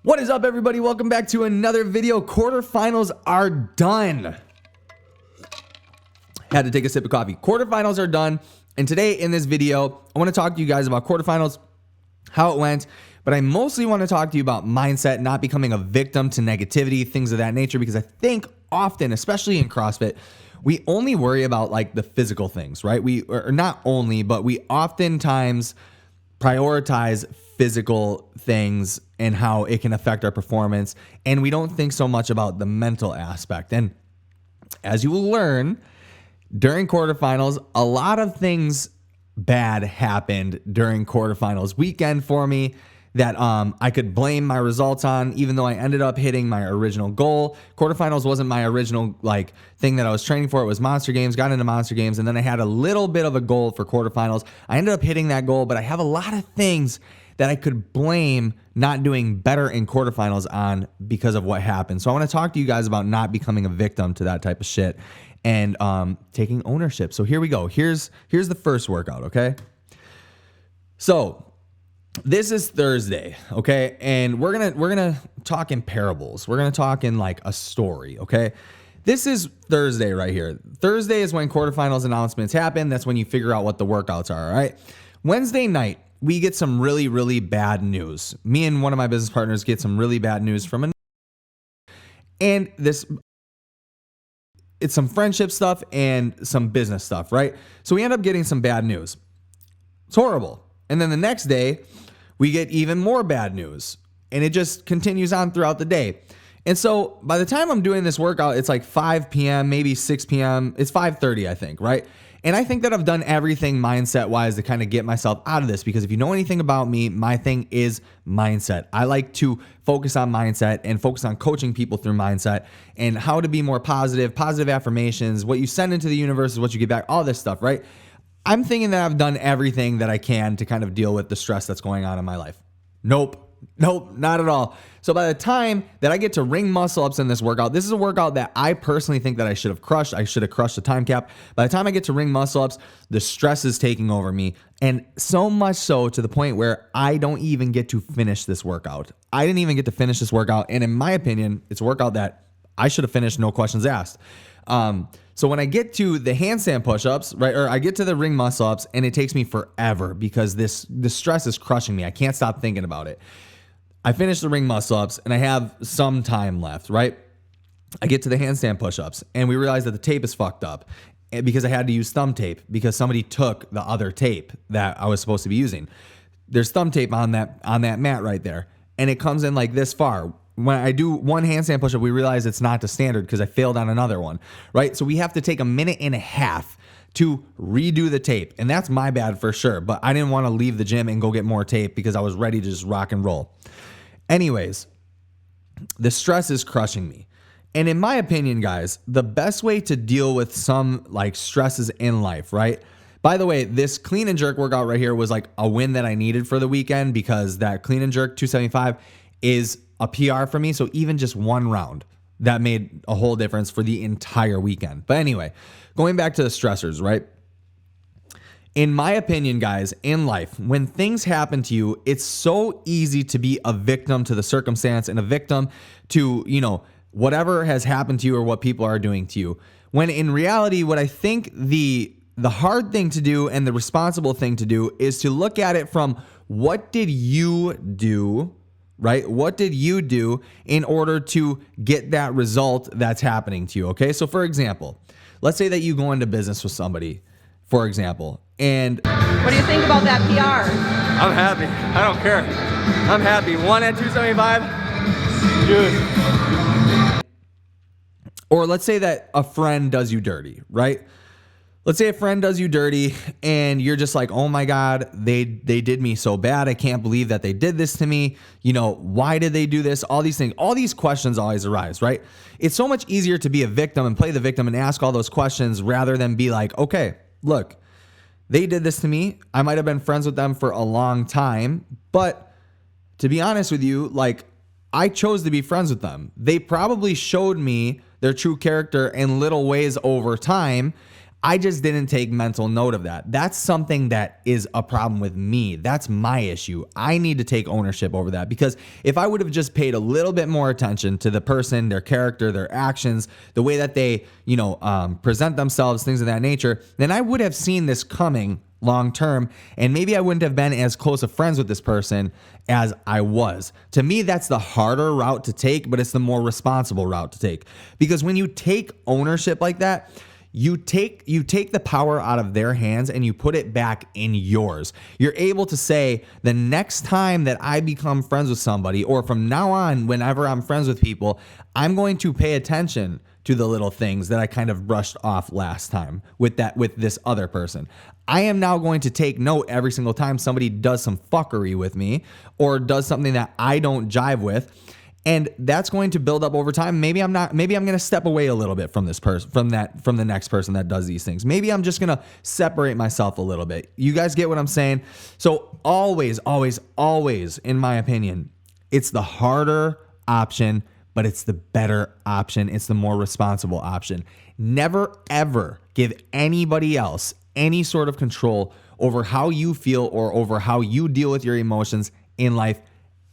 What is up, everybody? Welcome back to another video. Quarterfinals are done. Had to take a sip of coffee. Quarterfinals are done. And today in this video, I want to talk to you guys about quarterfinals, how it went, but I mostly want to talk to you about mindset, not becoming a victim to negativity, things of that nature, because I think often, especially in CrossFit, we only worry about like the physical things, right? Or not only, but we oftentimes prioritize physical things and how it can affect our performance. And we don't think so much about the mental aspect. And as you will learn during quarterfinals, a lot of things bad happened during quarterfinals weekend for me that I could blame my results on, even though I ended up hitting my original goal. Quarterfinals wasn't my original thing that I was training for. It was Monster Games, got into Monster Games, and then I had a little bit of a goal for quarterfinals. I ended up hitting that goal, but I have a lot of things that I could blame not doing better in quarterfinals on because of what happened. So I want to talk to you guys about not becoming a victim to that type of shit and taking ownership. So here we go. Here's the first workout, okay? So this is Thursday, okay? And we're gonna talk in parables. We're gonna talk in like a story, okay? This is Thursday right here. Thursday is when quarterfinals announcements happen. That's when you figure out what the workouts are, all right? Wednesday night, we get some really, really bad news. Me and one of my business partners get some really bad news from and it's some friendship stuff and some business stuff, right? So we end up getting some bad news. It's horrible. And then the next day, we get even more bad news. And it just continues on throughout the day. And so by the time I'm doing this workout, it's like 5 p.m., maybe 6 p.m. It's 5:30, I think, right? And I think that I've done everything mindset-wise to kind of get myself out of this, because if you know anything about me, my thing is mindset. I like to focus on mindset and focus on coaching people through mindset and how to be more positive affirmations. What you send into the universe is what you get back, all this stuff, right? I'm thinking that I've done everything that I can to kind of deal with the stress that's going on in my life. Nope, not at all. So by the time that I get to ring muscle ups in this workout, this is a workout that I personally think that I should have crushed. I should have crushed the time cap. By the time I get to ring muscle ups, the stress is taking over me. And so much so to the point where I don't even get to finish this workout. I didn't even get to finish this workout. And in my opinion, it's a workout that I should have finished, no questions asked. So when I get to the handstand push-ups, right, or I get to the ring muscle ups, and it takes me forever because the stress is crushing me. I can't stop thinking about it. I finish the ring muscle ups and I have some time left, right? I get to the handstand push-ups and we realize that the tape is fucked up because I had to use thumb tape because somebody took the other tape that I was supposed to be using. There's thumb tape on that mat right there, and it comes in like this far. When I do one handstand push-up, we realize it's not the standard because I failed on another one, right? So we have to take a minute and a half to redo the tape, and that's my bad for sure, but I didn't want to leave the gym and go get more tape because I was ready to just rock and roll. Anyways, the stress is crushing me. And in my opinion, guys, the best way to deal with some stresses in life, right? By the way, this clean and jerk workout right here was like a win that I needed for the weekend because that clean and jerk 275 is a PR for me. So even just one round, that made a whole difference for the entire weekend. But anyway, going back to the stressors, right? In my opinion, guys, in life, when things happen to you, it's so easy to be a victim to the circumstance and a victim to, whatever has happened to you or what people are doing to you. When in reality, what I think the hard thing to do and the responsible thing to do is to look at it from what did you do, right? What did you do in order to get that result that's happening to you, okay? So for example, let's say that you go into business with somebody, for example, and what do you think about that PR? I'm happy. I don't care. I'm happy. 1 at 275. Dude. Or let's say that a friend does you dirty, right? Let's say a friend does you dirty and you're just like, oh my God, they did me so bad. I can't believe that they did this to me. Why did they do this? All these things, all these questions always arise, right? It's so much easier to be a victim and play the victim and ask all those questions rather than be like, okay, look, they did this to me. I might have been friends with them for a long time, but to be honest with you, I chose to be friends with them. They probably showed me their true character in little ways over time. I just didn't take mental note of that. That's something that is a problem with me. That's my issue. I need to take ownership over that, because if I would have just paid a little bit more attention to the person, their character, their actions, the way that they, present themselves, things of that nature, then I would have seen this coming long term, and maybe I wouldn't have been as close of friends with this person as I was. To me, that's the harder route to take, but it's the more responsible route to take, because when you take ownership like that, you take the power out of their hands and you put it back in yours. You're able to say, the next time that I become friends with somebody, or from now on, whenever I'm friends with people, I'm going to pay attention to the little things that I kind of brushed off last time with this other person. I am now going to take note every single time somebody does some fuckery with me or does something that I don't jive with. And that's going to build up over time. Maybe I'm going to step away a little bit from this person, from the next person that does these things. Maybe I'm just going to separate myself a little bit. You guys get what I'm saying? So always, always, always, in my opinion, it's the harder option, but it's the better option. It's the more responsible option. Never, ever give anybody else any sort of control over how you feel or over how you deal with your emotions in life,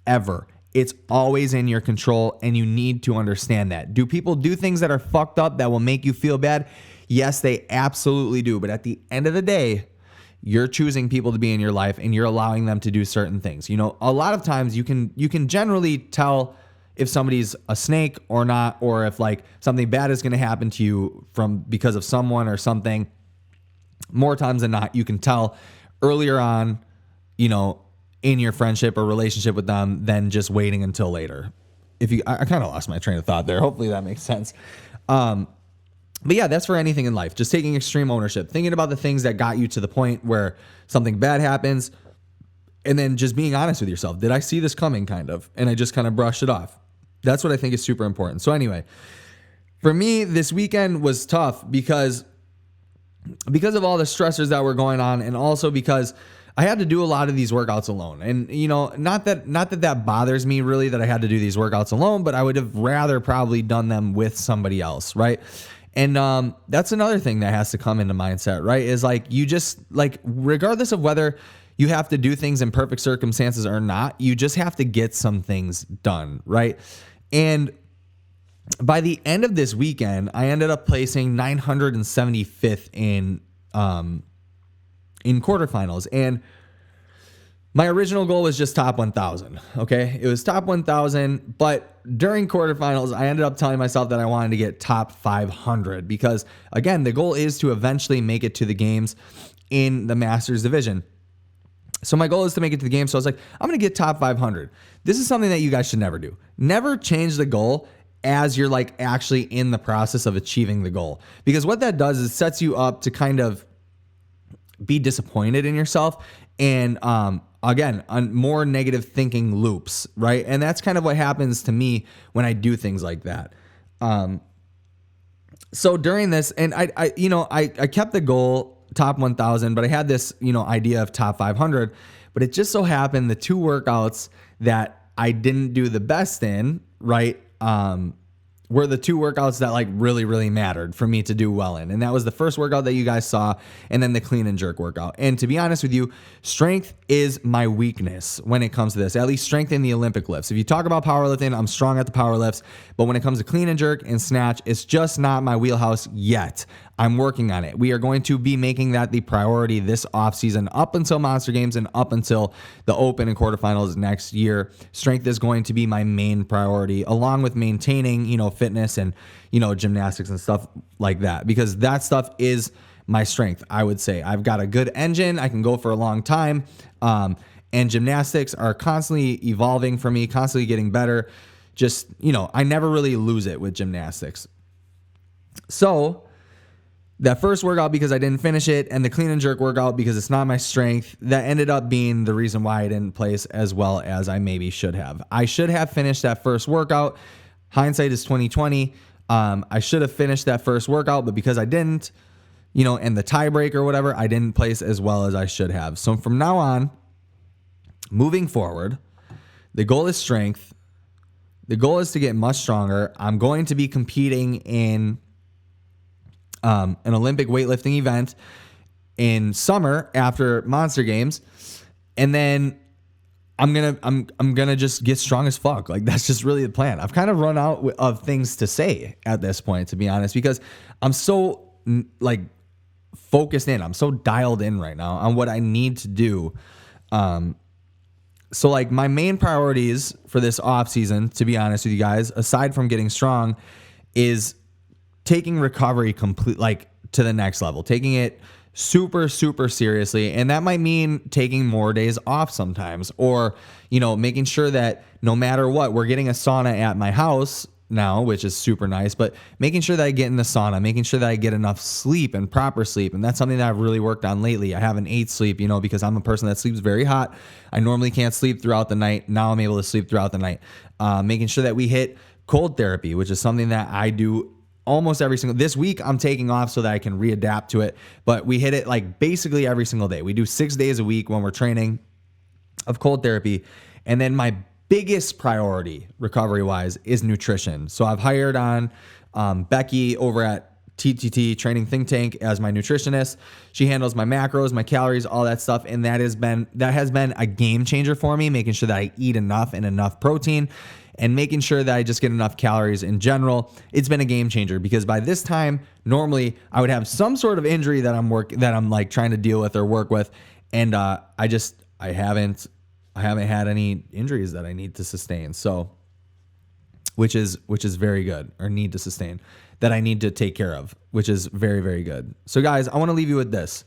ever. It's always in your control, and you need to understand that. Do people do things that are fucked up that will make you feel bad? Yes, they absolutely do. But at the end of the day, you're choosing people to be in your life, and you're allowing them to do certain things. A lot of times you can generally tell if somebody's a snake or not, or if like something bad is going to happen to you because of someone or something. More times than not, you can tell earlier on, in your friendship or relationship with them, than just waiting until later. I kind of lost my train of thought there. Hopefully that makes sense. But yeah, that's for anything in life. Just taking extreme ownership, thinking about the things that got you to the point where something bad happens, and then just being honest with yourself. Did I see this coming, kind of? And I just kind of brushed it off. That's what I think is super important. So anyway, for me, this weekend was tough because of all the stressors that were going on, and also because I had to do a lot of these workouts alone. And, not that bothers me really, that I had to do these workouts alone, but I would have rather probably done them with somebody else, right? And that's another thing that has to come into mindset, right? Is like, you just, like, regardless of whether you have to do things in perfect circumstances or not, you just have to get some things done, right? And by the end of this weekend, I ended up placing 975th in quarterfinals. And my original goal was just top 1,000. Okay. It was top 1,000, but during quarterfinals, I ended up telling myself that I wanted to get top 500, because again, the goal is to eventually make it to the games in the Masters division. So my goal is to make it to the game. So I was like, I'm going to get top 500. This is something that you guys should never do. Never change the goal as you're like actually in the process of achieving the goal, because what that does is sets you up to kind of be disappointed in yourself, and again, on more negative thinking loops, right? And that's kind of what happens to me when I do things like that. So during this, and I kept the goal top 1,000, but I had this idea of top 500. But it just so happened the two workouts that I didn't do the best in, right, were the two workouts that like really, really mattered for me to do well in. And that was the first workout that you guys saw, and then the clean and jerk workout. And to be honest with you, strength is my weakness when it comes to this, at least strength in the Olympic lifts. If you talk about powerlifting, I'm strong at the power lifts, but when it comes to clean and jerk and snatch, it's just not my wheelhouse yet. I'm working on it. We are going to be making that the priority this offseason up until Monster Games and up until the Open and quarterfinals next year. Strength is going to be my main priority, along with maintaining, fitness and, gymnastics and stuff like that, because that stuff is my strength. I would say I've got a good engine. I can go for a long time. And gymnastics are constantly evolving for me, constantly getting better. Just, I never really lose it with gymnastics. So that first workout, because I didn't finish it, and the clean and jerk workout, because it's not my strength, that ended up being the reason why I didn't place as well as I maybe should have. I should have finished that first workout. Hindsight is 2020. I should have finished that first workout, but because I didn't, and the tiebreak or whatever, I didn't place as well as I should have. So from now on, moving forward, the goal is strength. The goal is to get much stronger. I'm going to be competing in an Olympic weightlifting event in summer after Monster Games, and then I'm gonna just get strong as fuck. Like, that's just really the plan. I've kind of run out of things to say at this point, to be honest, because I'm so like focused in. I'm so dialed in right now on what I need to do. So like my main priorities for this off season, to be honest with you guys, aside from getting strong, is taking recovery like to the next level, taking it super, super seriously. And that might mean taking more days off sometimes, or, making sure that no matter what, we're getting a sauna at my house now, which is super nice, but making sure that I get in the sauna, making sure that I get enough sleep and proper sleep. And that's something that I've really worked on lately. I haven't ate sleep, because I'm a person that sleeps very hot. I normally can't sleep throughout the night. Now I'm able to sleep throughout the night. Making sure that we hit cold therapy, which is something that I do almost every single. This week I'm taking off so that I can readapt to it, but we hit it like basically every single day. We do 6 days a week when we're training of cold therapy. And then my biggest priority recovery wise is nutrition. So I've hired on Becky over at TTT Training Think Tank as my nutritionist. She handles my macros, my calories, all that stuff. And that has been a game changer for me, making sure that I eat enough and enough protein, and making sure that I just get enough calories in general. It's been a game changer, because by this time, normally I would have some sort of injury that I'm like trying to deal with or work with. And I haven't had any injuries that I need to sustain. So, which is very good, or need to sustain, that I need to take care of, which is very, very good. So guys, I want to leave you with this.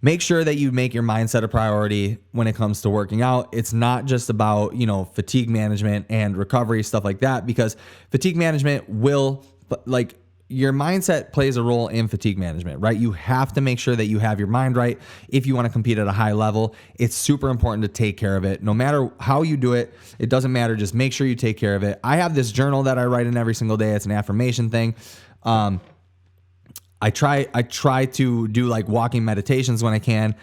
Make sure that you make your mindset a priority when it comes to working out. It's not just about, fatigue management and recovery, stuff like that, because fatigue management your mindset plays a role in fatigue management, right? You have to make sure that you have your mind right if you want to compete at a high level. It's super important to take care of it. No matter how you do it, it doesn't matter. Just make sure you take care of it. I have this journal that I write in every single day. It's an affirmation thing. I try to do like walking meditations when I can.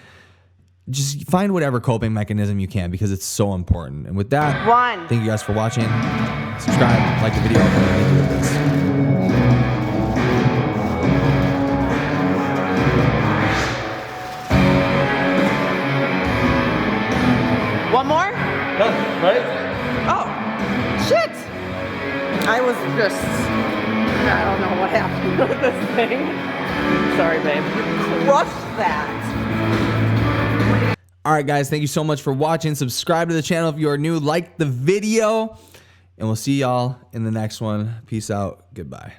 Just find whatever coping mechanism you can, because it's so important. And with that, thank you guys for watching. Subscribe, like the video. Thank you with this. One more? Right? Oh, shit. I don't know what happened with this thing. Sorry, babe. You crushed that. All right, guys, thank you so much for watching. Subscribe to the channel if you are new. Like the video, and we'll see y'all in the next one. Peace out. Goodbye.